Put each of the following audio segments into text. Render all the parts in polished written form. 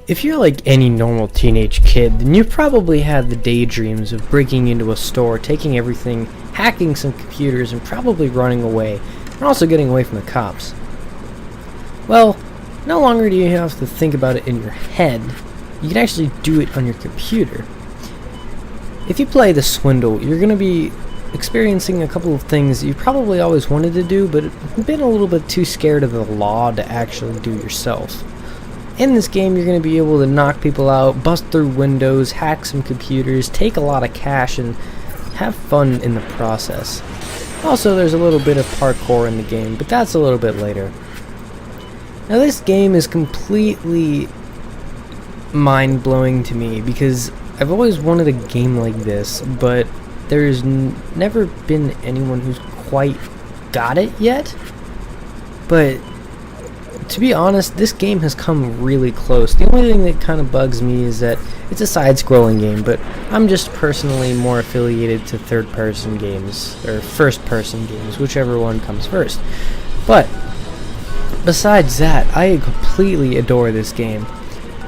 If you're like any normal teenage kid, then you've probably had the daydreams of breaking into a store, taking everything, hacking some computers, and probably running away, and also getting away from the cops. Well, no longer do you have to think about it in your head. You can actually do it on your computer. If you play the Swindle, you're going to be experiencing a couple of things that you probably always wanted to do, but been a little bit too scared of the law to actually do yourself. In this game, you're going to be able to knock people out, bust through windows, hack some computers, take a lot of cash, and have fun in the process. Also, there's a little bit of parkour in the game, but that's a little bit later. Now, this game is completely mind-blowing to me because I've always wanted a game like this, but there's never been anyone who's quite got it yet. But to be honest, this game has come really close. The only thing that kind of bugs me is that it's a side-scrolling game, but I'm just personally more affiliated to third-person games, or first-person games, whichever one comes first. But besides that, I completely adore this game.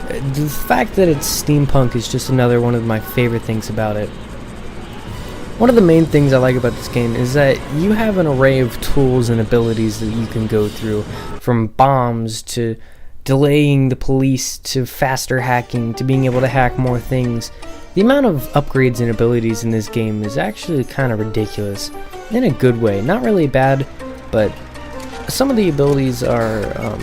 The fact that it's steampunk is just another one of my favorite things about it. One of the main things I like about this game is that you have an array of tools and abilities that you can go through, from bombs to delaying the police to faster hacking to being able to hack more things. The amount of upgrades and abilities in this game is actually kind of ridiculous, in a good way. Not really bad, but some of the abilities are,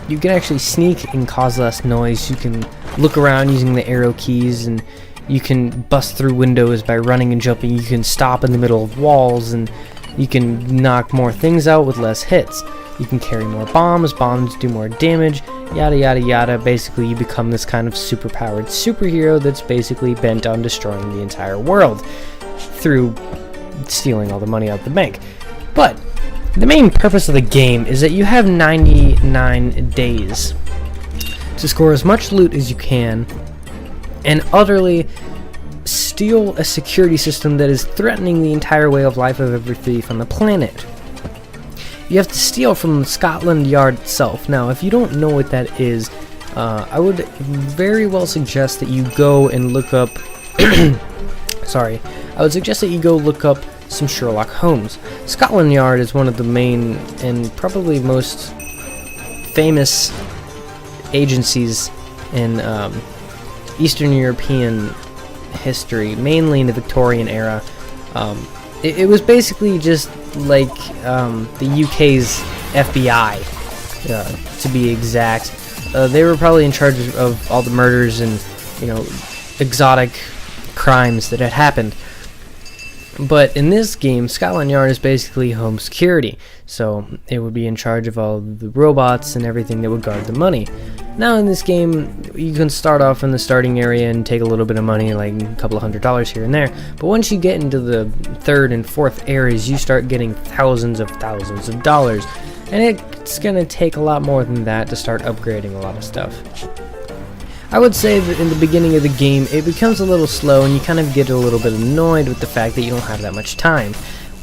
you can actually sneak and cause less noise. You can look around using the arrow keys, and you can bust through windows by running and jumping. You can stop in the middle of walls, and you can knock more things out with less hits. You can carry more bombs do more damage, yada yada yada. Basically, you become this kind of superpowered superhero that's basically bent on destroying the entire world through stealing all the money out of the bank. But the main purpose of the game is that you have 99 days to score as much loot as you can and utterly steal a security system that is threatening the entire way of life of every thief on the planet. You have to steal from Scotland Yard itself. Now, if you don't know what that is, I would very well suggest that you go and look up I would suggest that you go look up some Sherlock Holmes. Scotland Yard is one of the main and probably most famous agencies in Eastern European history, mainly in the Victorian era. It was basically just like the UK's FBI, to be exact. They were probably in charge of all the murders and, exotic crimes that had happened. But in this game, Scotland Yard is basically home security, so it would be in charge of all the robots and everything that would guard the money. Now in this game, you can start off in the starting area and take a little bit of money, like a couple of $100s here and there, but once you get into the third and fourth areas, you start getting thousands of dollars, and it's going to take a lot more than that to start upgrading a lot of stuff. I would say that in the beginning of the game, it becomes a little slow and you kind of get a little bit annoyed with the fact that you don't have that much time.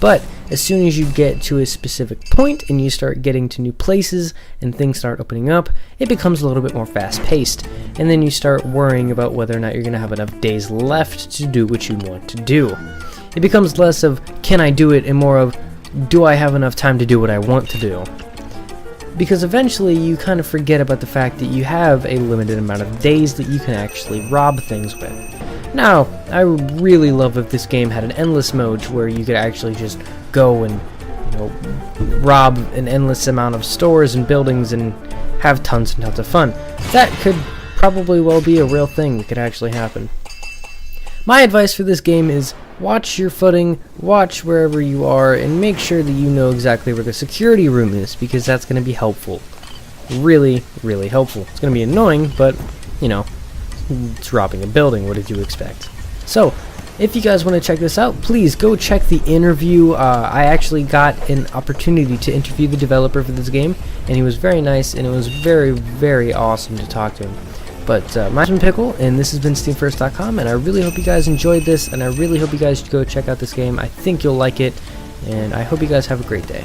But as soon as you get to a specific point and you start getting to new places and things start opening up, it becomes a little bit more fast-paced. And then you start worrying about whether or not you're going to have enough days left to do what you want to do. It becomes less of, can I do it, and more of, do I have enough time to do what I want to do? Because eventually you kind of forget about the fact that you have a limited amount of days that you can actually rob things with. Now, I would really love if this game had an endless mode where you could actually just go and, rob an endless amount of stores and buildings and have tons and tons of fun. That could probably well be a real thing that could actually happen. My advice for this game is watch your footing, watch wherever you are, and make sure that you know exactly where the security room is, because that's going to be helpful. Really, really helpful. It's going to be annoying, but, it's robbing a building. What did you expect? So, if you guys want to check this out, please go check the interview. I actually got an opportunity to interview the developer for this game, and he was very nice, and it was very, very awesome to talk to him. But my name's been Pickle, and this has been Steamfirst.com, and I really hope you guys enjoyed this, and I really hope you guys go check out this game. I think you'll like it, and I hope you guys have a great day.